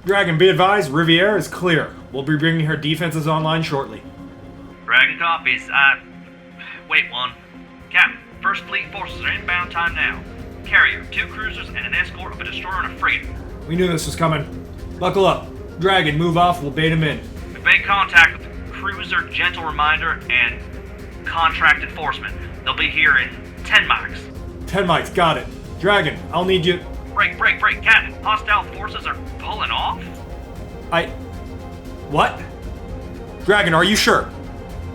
Dragon, be advised, Riviera is clear. We'll be bringing her defenses online shortly. Dragon copies. Wait one. Captain, First Fleet forces are inbound time now. Carrier, 2 cruisers, and an escort of a destroyer and a freighter. We knew this was coming. Buckle up. Dragon, move off, we'll bait him in. We've made contact with Cruiser, Gentle Reminder, and Contract Enforcement. They'll be here in 10 mics. 10 mics, got it. Dragon, I'll need you... Break, Captain. Hostile forces are pulling off? What? Dragon, are you sure?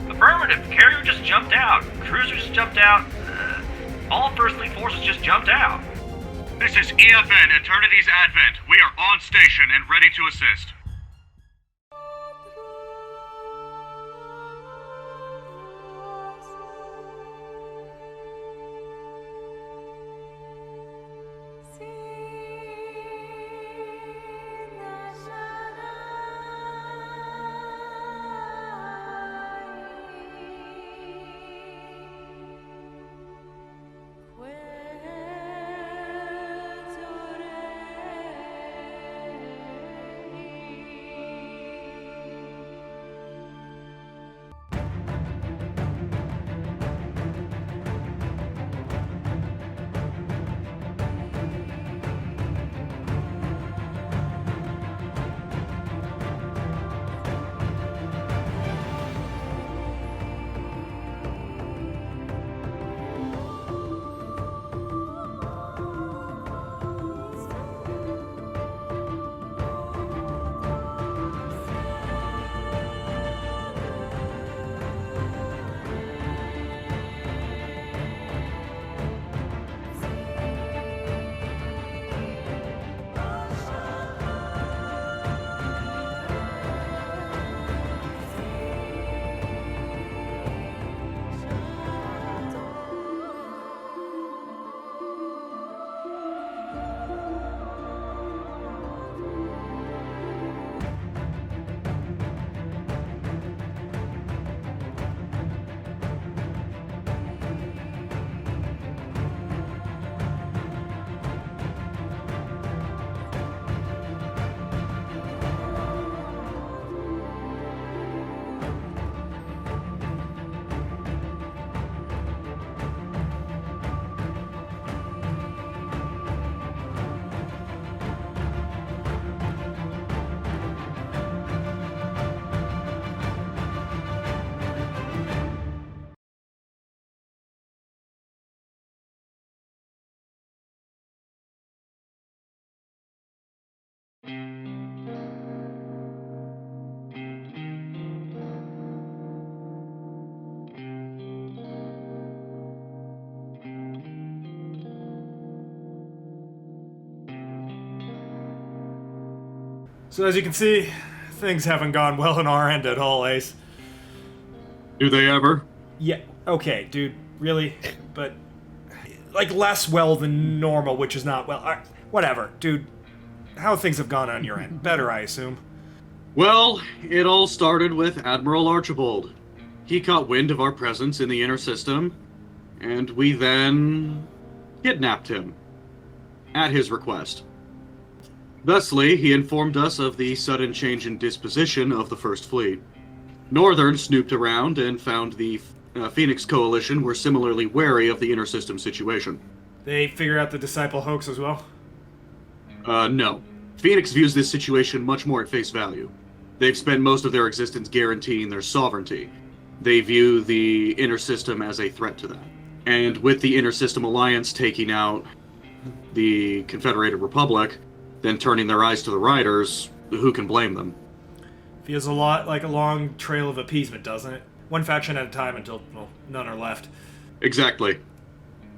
Affirmative. Carrier just jumped out. Cruiser just jumped out. All First Fleet forces just jumped out. This is EFN, Eternity's Advent. We are on station and ready to assist. So as you can see, things haven't gone well on our end at all, Ace. Do they ever? Yeah, okay, dude, really? But, like, less well than normal, which is not well. Whatever, dude. How things have gone on your end? Better, I assume. Well, it all started with Admiral Archibald. He caught wind of our presence in the inner system, and we then kidnapped him. At his request. Thusly, he informed us of the sudden change in disposition of the First Fleet. Northern snooped around and found the Phoenix Coalition were similarly wary of the inner system situation. They figure out the Disciple hoax as well? No. Phoenix views this situation much more at face value. They've spent most of their existence guaranteeing their sovereignty. They view the inner system as a threat to that. And with the inner system alliance taking out the Confederated Republic, then turning their eyes to the Riders, who can blame them? Feels a lot like a long trail of appeasement, doesn't it? One faction at a time until, well, none are left. Exactly.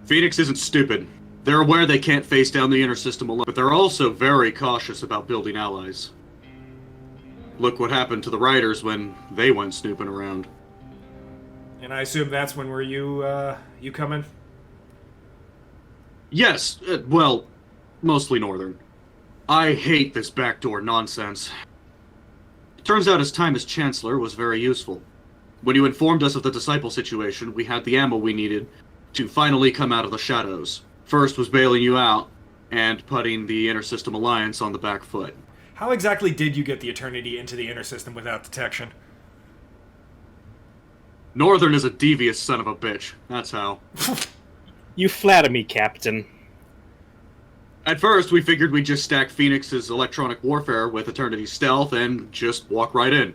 Phoenix isn't stupid. They're aware they can't face down the inner system alone, but they're also very cautious about building allies. Look what happened to the Riders when they went snooping around. And I assume that's when you come in? Yes, well, mostly Northern. I hate this backdoor nonsense. Turns out his time as Chancellor was very useful. When you informed us of the Disciple situation, we had the ammo we needed to finally come out of the shadows. First was bailing you out, and putting the Inter-System Alliance on the back foot. How exactly did you get the Eternity into the inner system without detection? Northern is a devious son of a bitch. That's how. You flatter me, Captain. At first, we figured we'd just stack Phoenix's electronic warfare with Eternity's stealth and just walk right in.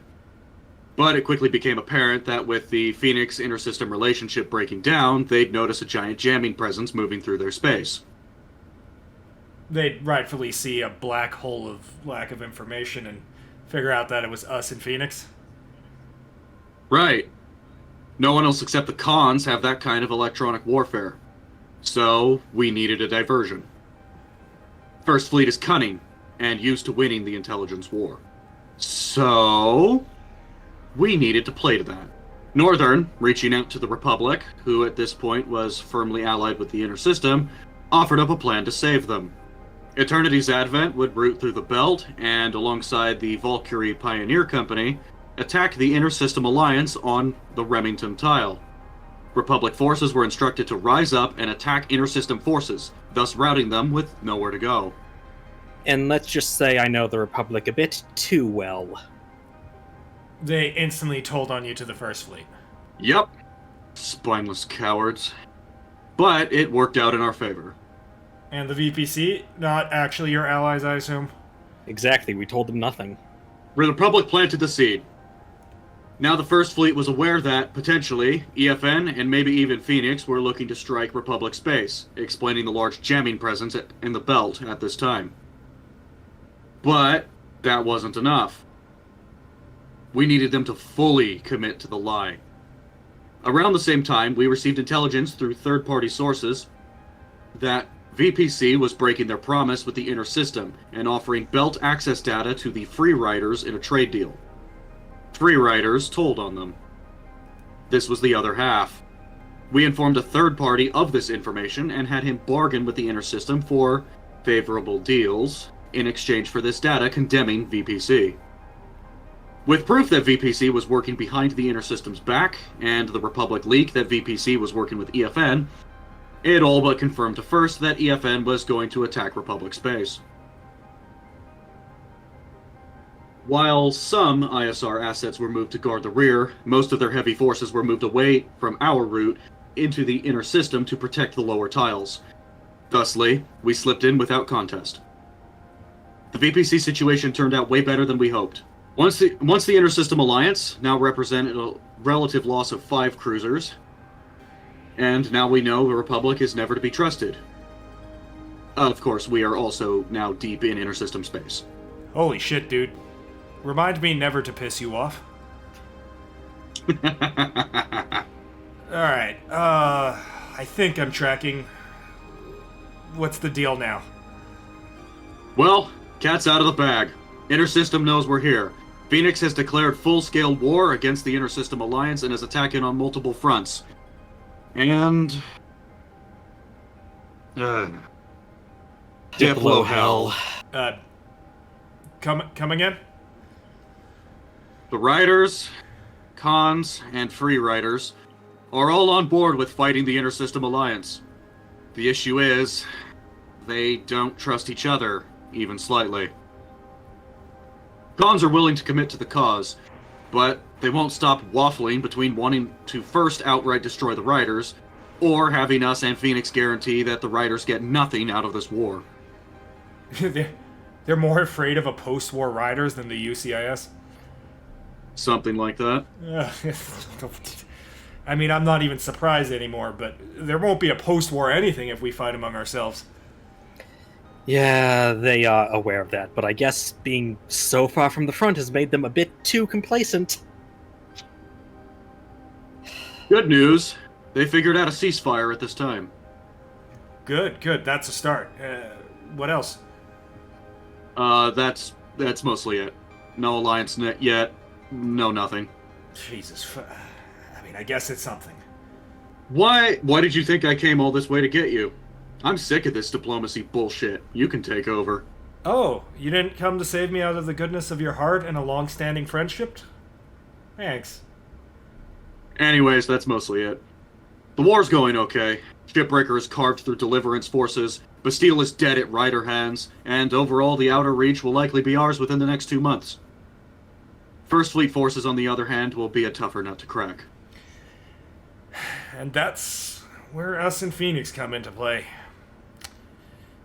But it quickly became apparent that with the Phoenix inter-system relationship breaking down, they'd notice a giant jamming presence moving through their space. They'd rightfully see a black hole of lack of information and figure out that it was us in Phoenix. Right. No one else except the Khans have that kind of electronic warfare. So, we needed a diversion. First Fleet is cunning, and used to winning the intelligence war. So, we needed to play to that. Northern, reaching out to the Republic, who at this point was firmly allied with the Inner System, offered up a plan to save them. Eternity's advent would route through the Belt, and alongside the Valkyrie Pioneer Company, attack the Inner System Alliance on the Remington Tile. Republic forces were instructed to rise up and attack Inner System forces, thus routing them with nowhere to go. And let's just say I know the Republic a bit too well. They instantly told on you to the First Fleet. Yep. Spineless cowards. But it worked out in our favor. And the VPC? Not actually your allies, I assume? Exactly, we told them nothing. The Republic planted the seed. Now the First Fleet was aware that, potentially, EFN and maybe even Phoenix were looking to strike Republic space, explaining the large jamming presence in the Belt at this time. But that wasn't enough. We needed them to fully commit to the lie. Around the same time, we received intelligence through third-party sources that VPC was breaking their promise with the Inner System and offering Belt access data to the Free Riders in a trade deal. Free Riders told on them. This was the other half. We informed a third party of this information and had him bargain with the Inner System for favorable deals in exchange for this data condemning VPC. With proof that VPC was working behind the Inner System's back, and the Republic leak that VPC was working with EFN, it all but confirmed to first that EFN was going to attack Republic space. While some ISR assets were moved to guard the rear, most of their heavy forces were moved away from our route into the Inner System to protect the lower tiles. Thusly, we slipped in without contest. The VPC situation turned out way better than we hoped. Once the Inner System Alliance now represented a relative loss of 5 cruisers, and now we know the Republic is never to be trusted. Of course, we are also now deep in Inner System space. Holy shit, dude. Remind me never to piss you off. Alright, I think I'm tracking. What's the deal now? Well, cat's out of the bag. Inner System knows we're here. Phoenix has declared full-scale war against the Inner System Alliance and is attacking on multiple fronts. And... Diplo hell. Come again? The Riders, Khans, and Free Riders are all on board with fighting the Inner System Alliance. The issue is, they don't trust each other, even slightly. Khans are willing to commit to the cause, but they won't stop waffling between wanting to first outright destroy the Riders, or having us and Phoenix guarantee that the Riders get nothing out of this war. They're more afraid of a post-war Riders than the UCIS? Something like that. I mean, I'm not even surprised anymore, but there won't be a post-war anything if we fight among ourselves. Yeah, they are aware of that, but I guess being so far from the front has made them a bit too complacent. Good news. They figured out a ceasefire at this time. Good. That's a start. What else? That's mostly it. No alliance net yet. No nothing. Jesus. I mean, I guess it's something. Why did you think I came all this way to get you? I'm sick of this diplomacy bullshit. You can take over. Oh, you didn't come to save me out of the goodness of your heart and a long-standing friendship? Thanks. Anyways, that's mostly it. The war's going okay. Shipbreaker is carved through Deliverance forces, Bastille is dead at Ryder hands, and overall the Outer Reach will likely be ours within the next 2 months. First Fleet forces, on the other hand, will be a tougher nut to crack. And that's where us and Phoenix come into play.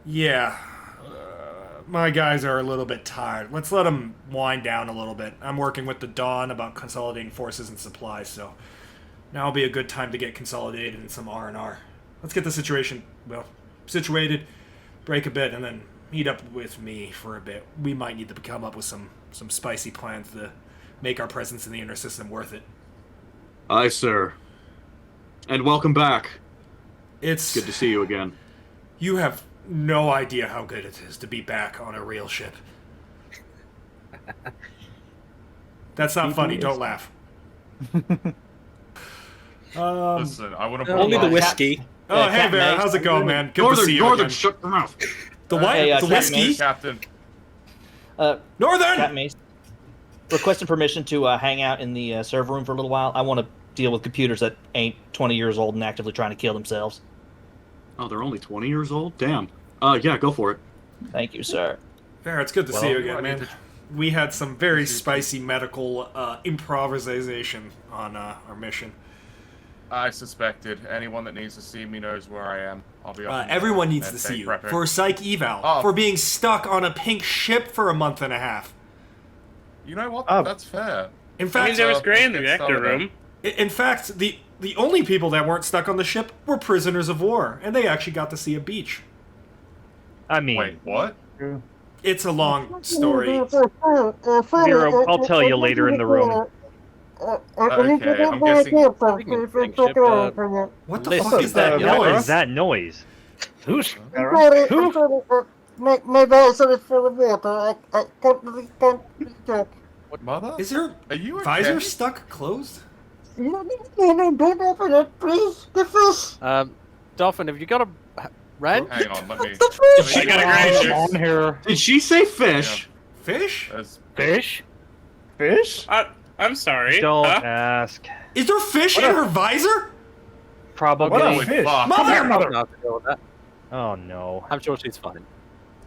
Yeah, my guys are a little bit tired. Let's let them wind down a little bit. I'm working with the Dawn about consolidating forces and supplies, so now will be a good time to get consolidated in some R&R. Let's get the situation, well, situated, break a bit, and then meet up with me for a bit. We might need to come up with some spicy plans to make our presence in the inner system worth it. Aye, sir. And welcome back. It's good to see you again. You have no idea how good it is to be back on a real ship. That's not funny. Don't laugh. Listen, I want to Only the whiskey. Oh, hey, Vera. How's it going, man? Good to see you Northern, again. shut your mouth. The what? Hey, the Captain whiskey? Mace. Captain. Northern! Cat Mace, requesting permission to hang out in the server room for a little while. I want to deal with computers that ain't 20 years old and actively trying to kill themselves. Oh, they're only 20 years old? Damn. Yeah, go for it. Thank you, sir. Vera, it's good to see you again, I need man. to- We had some very spicy medical improvisation on our mission. I suspected. Anyone that needs to see me knows where I am. I'll be up. Everyone needs to and see take you prepping. for psych eval, Oh. for being stuck on a pink ship for a month and a half. You know what? Oh. That's fair. In I mean, fact, there was gray in the let's get reactor started. room. in fact, the only people that weren't stuck on the ship were prisoners of war, and they actually got to see a beach. I mean, Wait, what? It's a long story. Zero, I'll tell you later in the room. Okay, I'm guessing. What the Listen, fuck is that What noise? is that noise? Who's Mother? Is her Are you visor okay? stuck closed? Dolphin, have you got a red? Hang on, let me. I got a gray shirt. On here. Did she say fish? Fish? There's- Fish? Fish? I'm sorry. Don't Huh? ask. Is there fish in her visor? Probably. Holy fuck. Mother! Not to deal with that. Oh no. I'm sure she's fine.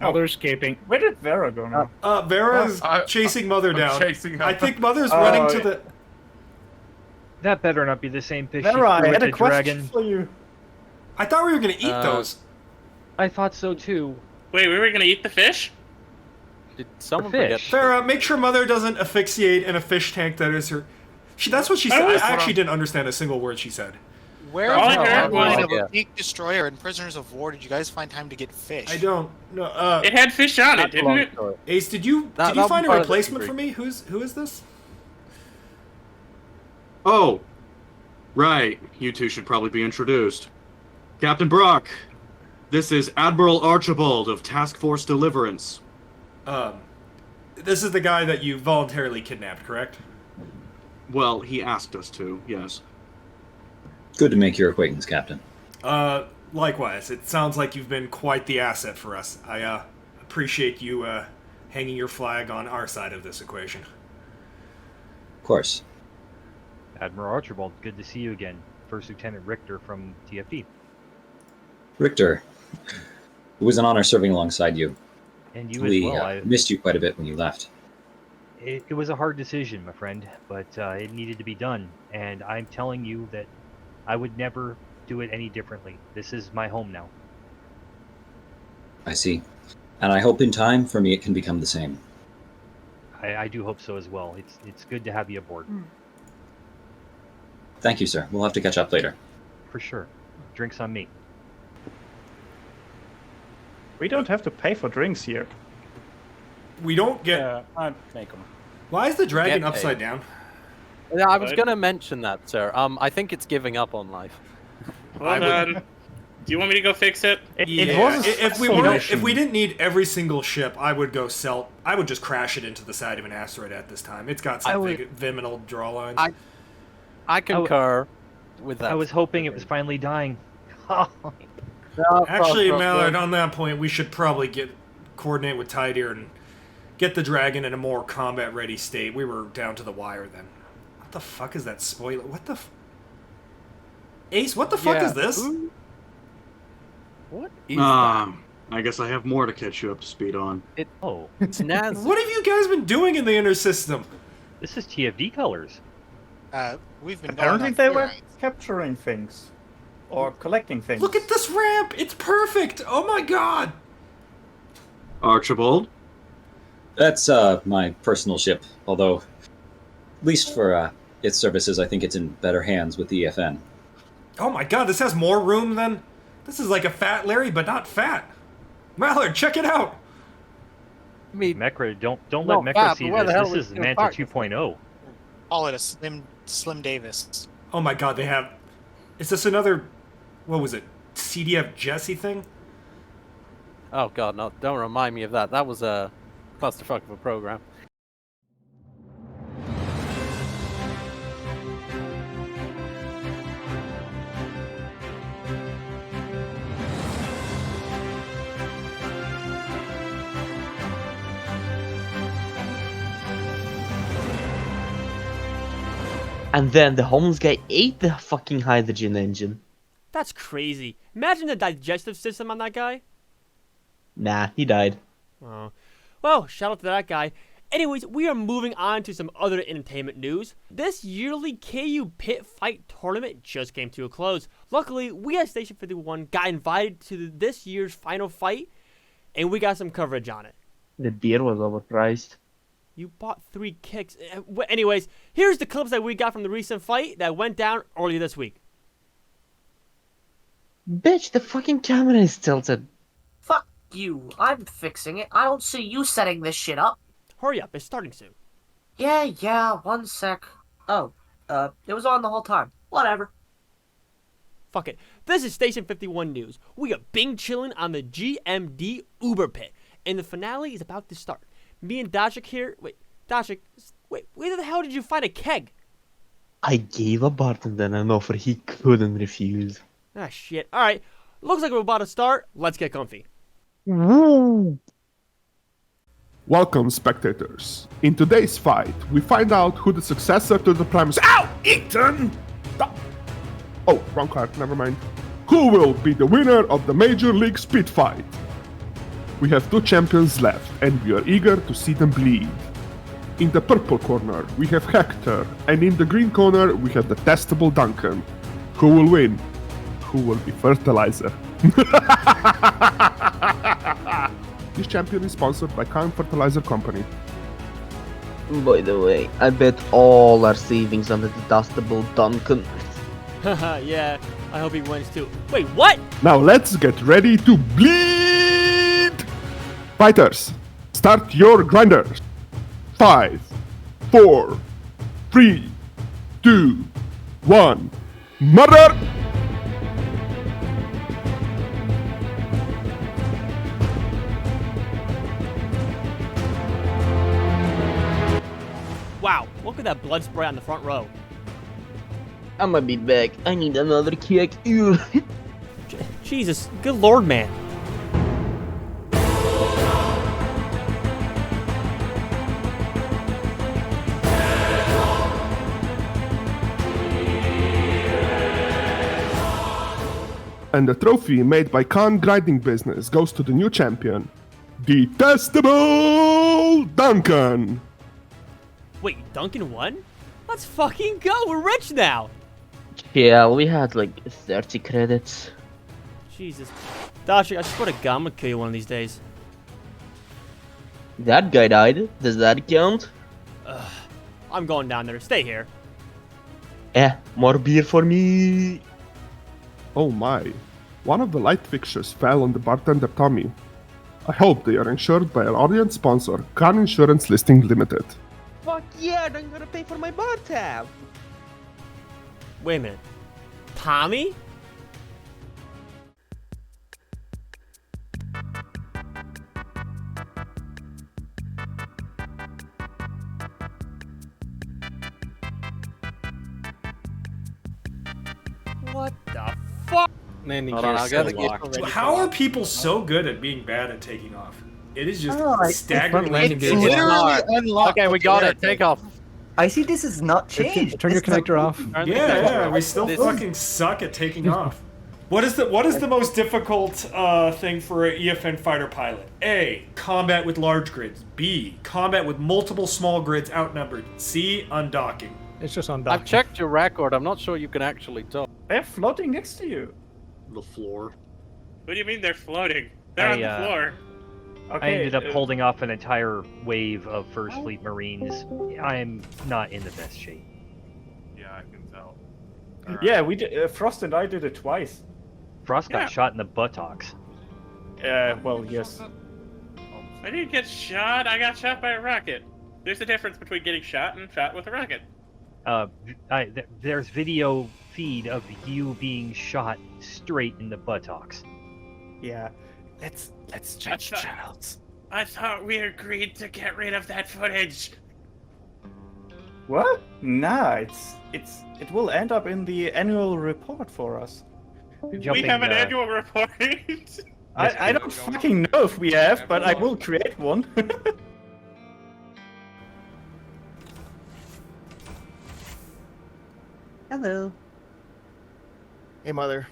Oh, they're escaping. Where did Vera go now? Vera's I- chasing Mother I'm down. chasing her. I think Mother's running to yeah. the... That better not be the same fish she Vera, I threw at had the a question dragon. for you. I thought we were gonna eat those. I thought so too. Wait, we were gonna eat the fish? Did someone fish. forget? Vera, make sure Mother doesn't asphyxiate in a fish tank that is her... That's what she said. I actually didn't understand a single word she said. Where All I in the heard was- line of a Peak Destroyer and Prisoners of War did you guys find time to get fish? I don't know. It had fish on it, That's a didn't long it? story. Ace, did you That'll find be a part of the replacement debrief. for me? Who is this? Oh, right. You two should probably be introduced. Captain Brock, this is Admiral Archibald of Task Force Deliverance. This is the guy that you voluntarily kidnapped, correct? Well, he asked us to, yes. Good to make your acquaintance, Captain. Likewise. It sounds like you've been quite the asset for us. I appreciate you hanging your flag on our side of this equation. Of course. Admiral Archibald, good to see you again. First Lieutenant Richter from TFD. Richter, it was an honor serving alongside you. And you We as well. missed you quite a bit when you left. It was a hard decision, my friend, but it needed to be done. And I'm telling you that I would never do it any differently. This is my home now. I see. And I hope in time, for me, it can become the same. I do hope so as well. It's good to have you aboard. Thank you, sir. We'll have to catch up later. For sure. Drinks on me. We don't have to pay for drinks here. We don't get... Yeah, I'd make them. Why is the dragon Get upside down? Yeah, I was What? gonna mention that, sir. I think it's giving up on life. Hold on. Do you want me to go fix it? Yeah, was a if we special weren't, mission. if we didn't need every single ship, I would go sell. I would just crash it into the side of an asteroid at this time. It's got I some would- viminal draw lines. I concur with that. I was hoping it was finally dying. Actually, Mallard, on that point, we should probably coordinate with Tideer and get the dragon in a more combat-ready state. We were down to the wire then. What the fuck is that spoiler? What the? Ace, what the fuck is this? What is that? I guess I have more to catch you up to speed on. Oh, It's Naz. What have you guys been doing in the inner system? this is TFD colors. We've been Apparently going they on were free rides. capturing things. Or collecting things. Look at this ramp! It's perfect! Oh my god! Archibald? That's my personal ship, although, at least for its services, I think it's in better hands with the EFN. Oh my god, this has more room than... This is like a Fat Larry, but not fat. Mallard, check it out! I mean, Mecra, don't No, let Mecra Fab, see where the hell this. This is is your Manta partner? 2.0. Call it a Slim Davis. Oh my god, they have... Is this another... What was it? CDF Jesse thing? oh god, no! Don't remind me of that. That was a clusterfuck of a program. And then the homeless guy ate the fucking hydrogen engine. That's crazy. Imagine the digestive system on that guy. Nah, he died. Oh. Well, shout out to that guy. Anyways, we are moving on to some other entertainment news. This yearly KU Pit Fight tournament just came to a close. Luckily, we at Station 51 got invited to this year's final fight, and we got some coverage on it. The beer was overpriced. You bought 3 kicks. Anyways, here's the clips that we got from the recent fight that went down earlier this week. Bitch, the fucking camera is tilted. Fuck you. I'm fixing it. I don't see you setting this shit up. Hurry up, it's starting soon. Yeah, 1 sec. Oh, it was on the whole time. Whatever. Fuck it. This is Station 51 News. We are Bing chilling on the GMD Uber Pit, and the finale is about to start. Me and Dashik here. Dashik, where the hell did you find a keg? I gave a bartender an offer he couldn't refuse. Ah, shit. Alright, looks like we're about to start. Let's get comfy. Woo! Welcome, spectators. In today's fight, we find out who the successor to the Primus. Ow! Ethan! Oh, wrong card, never mind. Who will be the winner of the Major League Speed Fight? We have 2 champions left, and we are eager to see them bleed. In the purple corner, we have Hector, and in the green corner, we have the testable Duncan. Who will win? Who will be fertilizer? This champion is sponsored by Khan Fertilizer Company. By the way, I bet all our savings on the detestable Duncan. Haha, yeah, I hope he wins too. Wait, what? Now let's get ready to bleed! Fighters, start your grinders. 5, 4, 3, 2, 1. Murder! Wow, look at that blood spray on the front row. I'ma be back. I need another kick. Ew. Jesus, good lord, man. And the trophy made by Khan Grinding Business goes to the new champion, Detestable Duncan. Wait, Duncan won? Let's fucking go, we're rich now! Yeah, we had like 30 credits. Jesus. Dashik, I swear to God, I'm gonna kill you one of these days. That guy died. Does that count? I'm going down there. Stay here. More beer for me. Oh my. One of the light fixtures fell on the bartender Tommy. I hope they are insured by our audience sponsor, Khan Insurance Listing Limited. Fuck yeah, I'm gonna pay for my bar tab. Wait a minute. Tommy? What the fuck? Landing Hold on, gear I'll still get the locked. How are people so good at being bad at taking off? It is just It's staggeringly literally unlocked. Okay, we got it. Take off. I see this is not changed. Turn your It's not- connector off. Yeah, we still fucking suck at taking off. What is the most difficult thing for an EFN fighter pilot? A. Combat with large grids. B. Combat with multiple small grids outnumbered. C. Undocking. It's just undocking. I've checked your record. I'm not sure you can actually talk. They're floating next to you. The floor. What do you mean they're floating? They're on the floor. I ended up holding off an entire wave of First Fleet Marines. I'm not in the best shape. Yeah, I can tell. Yeah, we did. Frost and I did it twice. Frost got shot in the buttocks. Well, yes. I didn't get shot. I got shot by a rocket. There's a difference between getting shot and shot with a rocket. There's video feed of you being shot straight in the buttocks. Yeah. Let's change channels. I thought we agreed to get rid of that footage. What? Nah, it will end up in the annual report for us. We have an annual report. I don't fucking know if we have, but I will create one. Hello. Hey, Mother.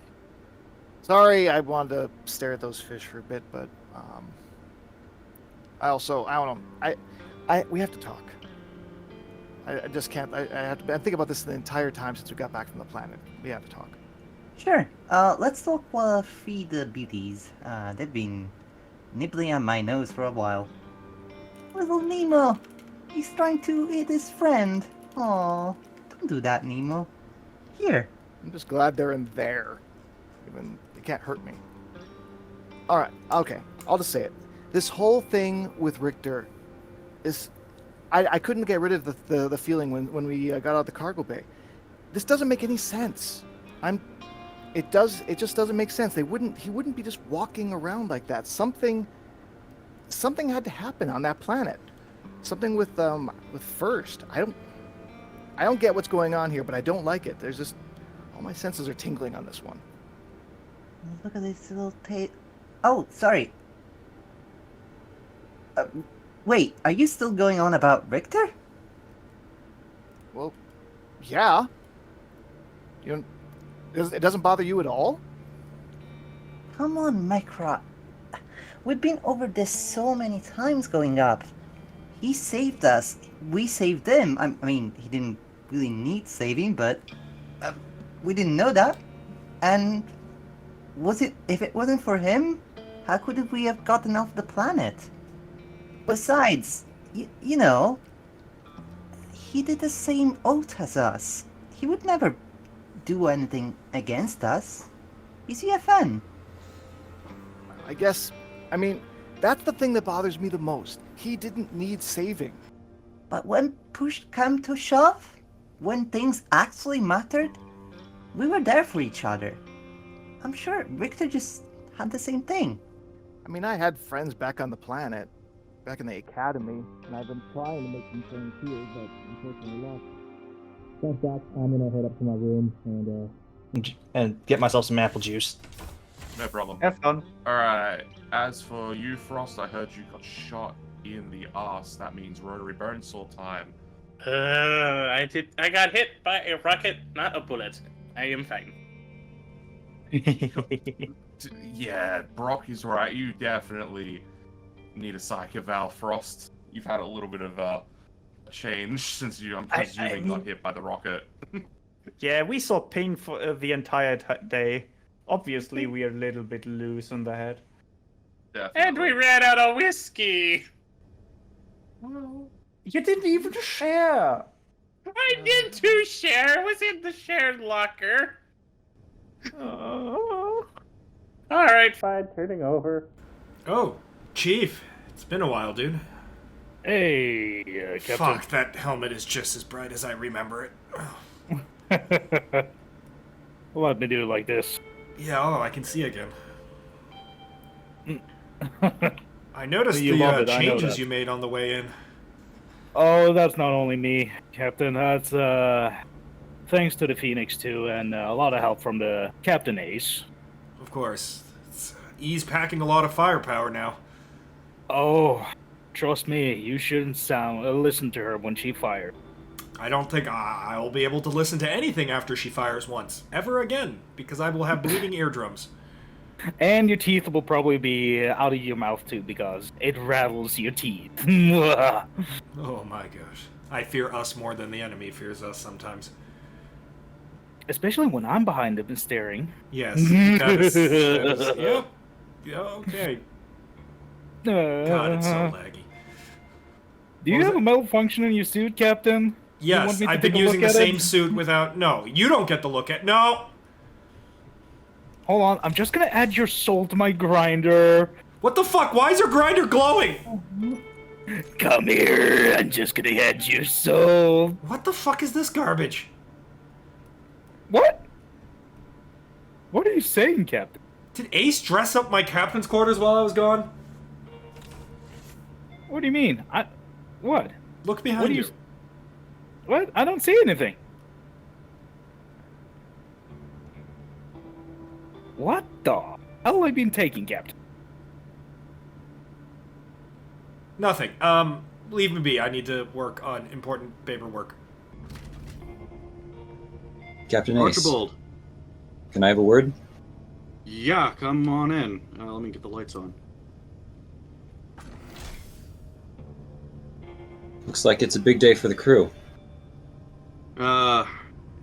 Sorry, I wanted to stare at those fish for a bit, but I don't know. We have to talk. I just can't. I have to. I think about this the entire time since we got back from the planet. We have to talk. Sure. Let's talk feed the beauties. They've been nibbling on my nose for a while. Little Nemo. He's trying to eat his friend. Aw, don't do that, Nemo. Here. I'm just glad they're in there. Even they can't hurt me. All right. Okay. I'll just say it. This whole thing with Richter is. I couldn't get rid of the feeling when we got out of the cargo bay. This doesn't make any sense. It just doesn't make sense. He wouldn't be just walking around like that. Something had to happen on that planet. Something with First. I don't get what's going on here, but I don't like it. There's just all my senses are tingling on this one. Look at this little tape. Oh, sorry. Wait, are you still going on about Richter? Well, yeah. It doesn't bother you at all? Come on, Mycrot. We've been over this so many times going up. He saved us. We saved him. I mean, he didn't really need saving, but we didn't know that. And if it wasn't for him, how could we have gotten off the planet? Besides, you know, he did the same oath as us. He would never do anything against us. He's EFN. I mean, that's the thing that bothers me the most. He didn't need saving. But when push came to shove, when things actually mattered, we were there for each other. I'm sure Richter just had the same thing. I mean, I had friends back on the planet, back in the academy, and I've been trying to make some friends here, but unfortunately lost. Thanks, Doc. I'm gonna head up to my room and get myself some apple juice. No problem. Have fun. Alright, as for you, Frost, I heard you got shot in the arse. That means rotary burn saw time. I got hit by a rocket, not a bullet. I am fine. Yeah, Brock is right. You definitely need a psych eval, Frost. You've had a little bit of a change since you, I'm presuming, got hit by the rocket. Yeah, we saw pain for the entire day. Obviously, we are a little bit loose on the head. Definitely. And we ran out of whiskey. Well, you didn't even share. I did too share. It was in the shared locker. Oh. All right, fine. Turning over. Oh, Chief. It's been a while, dude. Hey, Captain. Fuck, that helmet is just as bright as I remember it. Let me do it like this. Yeah, I can see again. I noticed You the love it, I know changes that. you made on the way in. Oh, that's not only me, Captain. That's thanks to the Phoenix too, and a lot of help from the Captain Ace. Of course. E's packing a lot of firepower now. Oh, trust me, you shouldn't listen to her when she fired. I don't think I'll be able to listen to anything after she fires once, ever again, because I will have bleeding eardrums. And your teeth will probably be out of your mouth too, because it rattles your teeth. Oh my gosh. I fear us more than the enemy fears us sometimes. Especially when I'm behind him and staring. Yes, that is yep. Yeah, okay. God, it's so laggy. Do you have a malfunction in your suit, Captain? Yes, I've been using the same suit without... No, you don't get the look at... No! Hold on, I'm just gonna add your soul to my grinder. What the fuck? Why is your grinder glowing? Come here, I'm just gonna add your soul. What the fuck is this garbage? What? What are you saying, Captain? Did Ace dress up my captain's quarters while I was gone? What do you mean? What? Look behind you. What? I don't see anything. What the hell have I been taking, Captain? Nothing. Leave me be. I need to work on important paperwork. Captain Ace. Archibald. Can I have a word? Yeah, come on in. Let me get the lights on. Looks like it's a big day for the crew.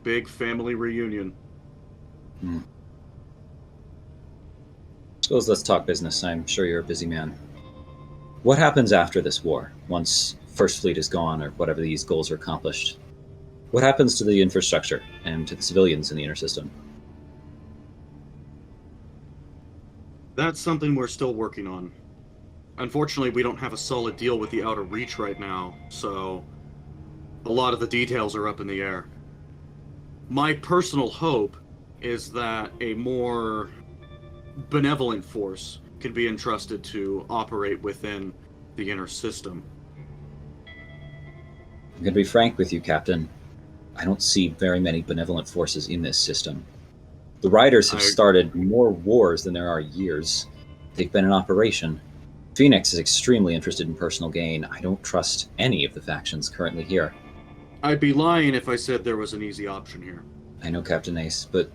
Big family reunion. Suppose let's talk business. I'm sure you're a busy man. What happens after this war, once First Fleet is gone or whatever these goals are accomplished? What happens to the infrastructure and to the civilians in the inner system? That's something we're still working on. Unfortunately, we don't have a solid deal with the Outer Reach right now, so a lot of the details are up in the air. My personal hope is that a more benevolent force can be entrusted to operate within the inner system. I'm going to be frank with you, Captain. I don't see very many benevolent forces in this system. The Riders have started more wars than there are years. They've been in operation. Phoenix is extremely interested in personal gain. I don't trust any of the factions currently here. I'd be lying if I said there was an easy option here. I know, Captain Ace, but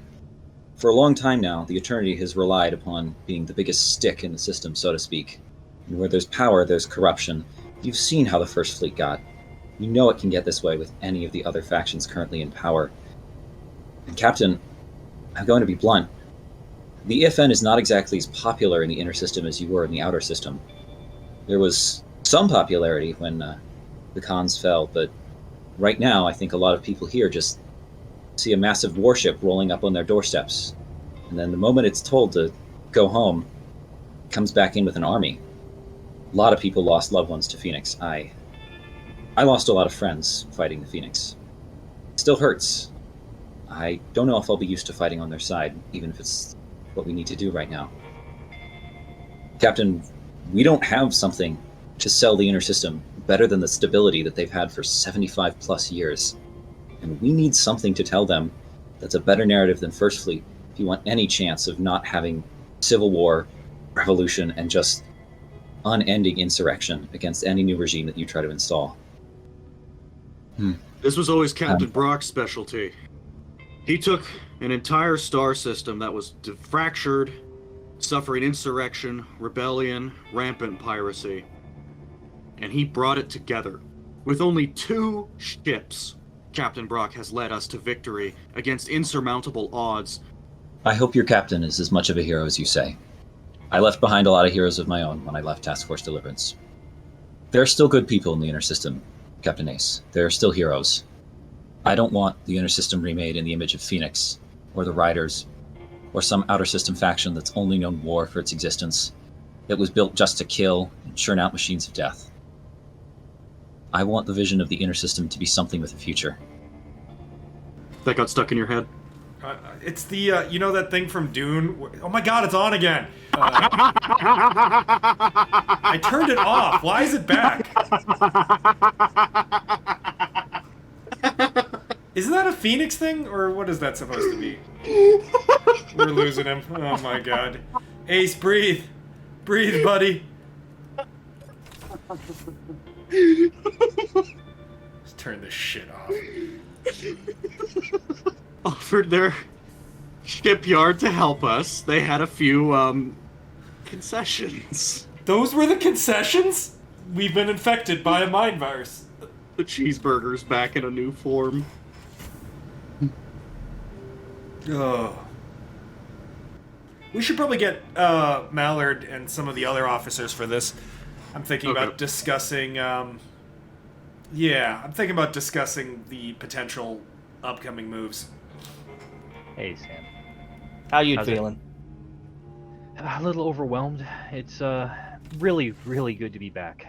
for a long time now, the Eternity has relied upon being the biggest stick in the system, so to speak. And where there's power, there's corruption. You've seen how the First Fleet got. You know it can get this way with any of the other factions currently in power. And Captain, I'm going to be blunt. The IFN is not exactly as popular in the inner system as you were in the outer system. There was some popularity when the cons fell, but right now I think a lot of people here just see a massive warship rolling up on their doorsteps, and then the moment it's told to go home, it comes back in with an army. A lot of people lost loved ones to Phoenix. I lost a lot of friends fighting the Phoenix. It still hurts. I don't know if I'll be used to fighting on their side, even if it's what we need to do right now. Captain, we don't have something to sell the inner system better than the stability that they've had for 75 plus years. And we need something to tell them that's a better narrative than First Fleet if you want any chance of not having civil war, revolution, and just unending insurrection against any new regime that you try to install. This was always Captain Brock's specialty. He took an entire star system that was fractured, suffering insurrection, rebellion, rampant piracy, and he brought it together. With only 2 ships, Captain Brock has led us to victory against insurmountable odds. I hope your captain is as much of a hero as you say. I left behind a lot of heroes of my own when I left Task Force Deliverance. There are still good people in the inner system, Captain Ace. There are still heroes. I don't want the inner system remade in the image of Phoenix, or the Riders, or some outer system faction that's only known war for its existence, that was built just to kill and churn out machines of death. I want the vision of the inner system to be something with a future. That got stuck in your head? It's the, you know that thing from Dune? Oh my god, it's on again! I turned it off. Why is it back? Isn't that a Phoenix thing? Or what is that supposed to be? We're losing him. Oh my god. Ace, breathe. Breathe, buddy. It's Turn this shit off. Offered their shipyard to help us. They had a few, concessions. Those were the concessions? We've been infected by a mind virus. The cheeseburger's back in a new form. Oh. We should probably get Mallard and some of the other officers for this. I'm thinking about discussing, I'm thinking about discussing the potential upcoming moves. Hey, Sam. How you How's feeling? A little overwhelmed. It's really, really good to be back.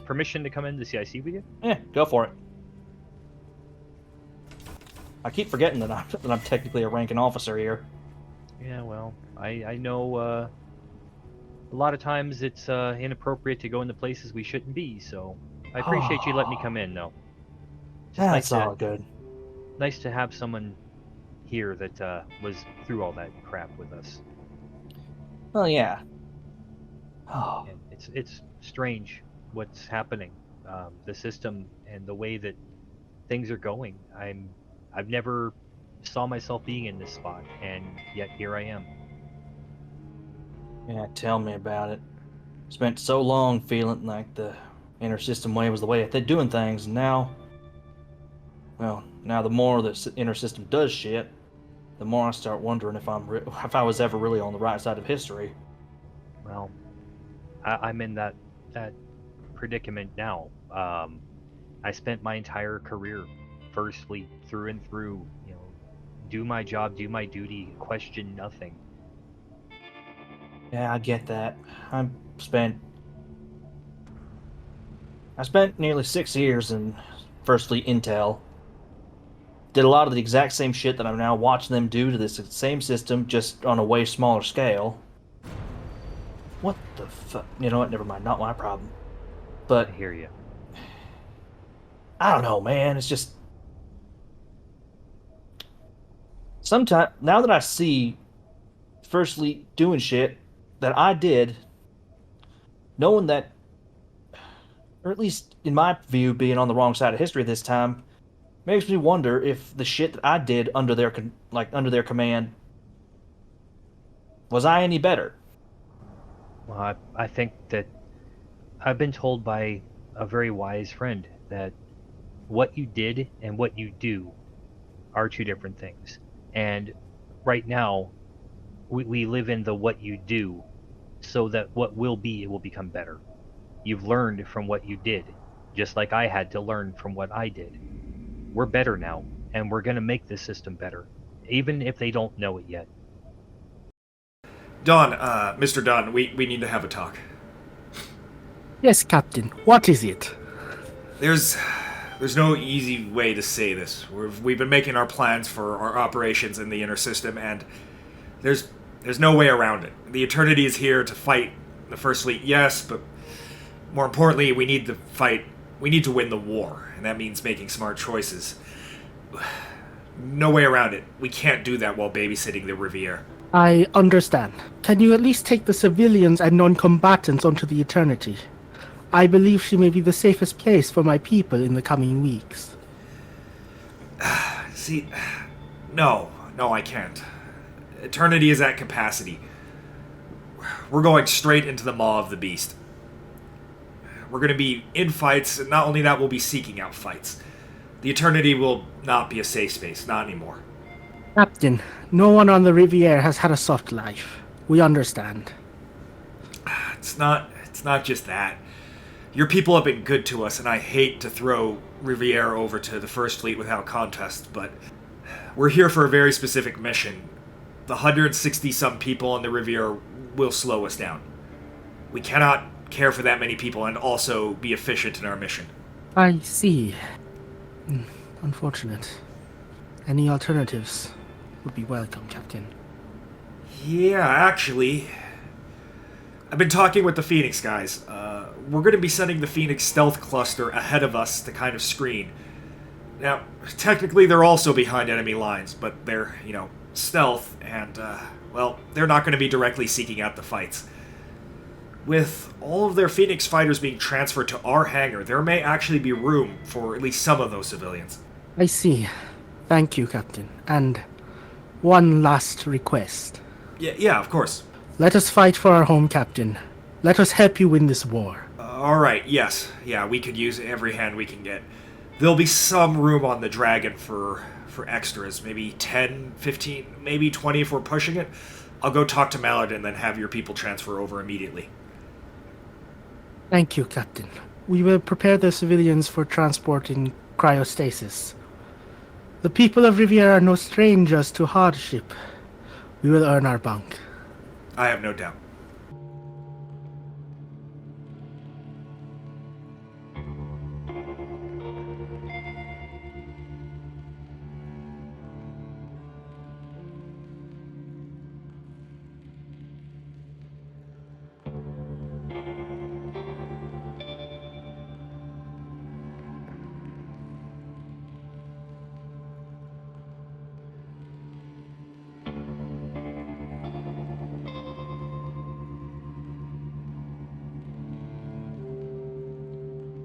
Permission to come into the CIC with you? Yeah, go for it. I keep forgetting that I'm technically a ranking officer here. Yeah, well, I know a lot of times it's inappropriate to go into places we shouldn't be, so I appreciate you letting me come in, though. That's all good. Nice to have someone here that was through all that crap with us. Well, yeah. And it's strange what's happening, the system and the way that things are going. I've never saw myself being in this spot, and yet here I am. Yeah, tell me about it. Spent so long feeling like the inner system way was the way they're doing things, and now, well, now the more the inner system does shit, the more I start wondering if I was ever really on the right side of history. Well, I'm in that predicament now. I spent my entire career, firstly, through and through, do my job, do my duty, question nothing. Yeah, I get that. I spent nearly 6 years in First Fleet Intel. Did a lot of the exact same shit that I'm now watching them do to this same system, just on a way smaller scale. What the fuck? You know what? Never mind. Not my problem. But I hear you. I don't know, man. It's just sometimes now that I see First Fleet doing shit that I did, knowing that, or at least in my view, being on the wrong side of history this time, makes me wonder if the shit that I did under their command, was I any better? Well, I think that I've been told by a very wise friend that what you did and what you do are two different things. And right now, we live in the what you do, so that what will be, it will become better. You've learned from what you did, just like I had to learn from what I did. We're better now, and we're going to make this system better, even if they don't know it yet. Don, Mr. Don, we need to have a talk. Yes, Captain. What is it? There's no easy way to say this. We've been making our plans for our operations in the inner system, and there's no way around it. The Eternity is here to fight the First Fleet, yes, but more importantly, we need to fight. We need to win the war, and that means making smart choices. No way around it. We can't do that while babysitting the Riviere. I understand. Can you at least take the civilians and non-combatants onto the Eternity? I believe she may be the safest place for my people in the coming weeks. See, no, I can't. Eternity is at capacity. We're going straight into the maw of the beast. We're going to be in fights, and not only that, we'll be seeking out fights. The Eternity will not be a safe space, not anymore. Captain, no one on the Riviere has had a soft life. We understand. It's not just that. Your people have been good to us, and I hate to throw Riviere over to the First Fleet without contest, but we're here for a very specific mission. The 160-some people on the Riviere will slow us down. We cannot care for that many people and also be efficient in our mission. I see. Unfortunate. Any alternatives would be welcome, Captain. Yeah, actually, I've been talking with the Phoenix guys. We're going to be sending the Phoenix stealth cluster ahead of us to kind of screen. Now, technically they're also behind enemy lines, but they're, stealth, and, well, they're not going to be directly seeking out the fights. With all of their Phoenix fighters being transferred to our hangar, there may actually be room for at least some of those civilians. I see. Thank you, Captain. And one last request. Yeah, of course. Let us fight for our home, Captain. Let us help you win this war. Alright, yes. Yeah, we could use every hand we can get. There'll be some room on the Dragon for extras. Maybe 10, 15, maybe 20 if we're pushing it. I'll go talk to Mallard and then have your people transfer over immediately. Thank you, Captain. We will prepare the civilians for transport in cryostasis. The people of Riviera are no strangers to hardship. We will earn our bunk. I have no doubt.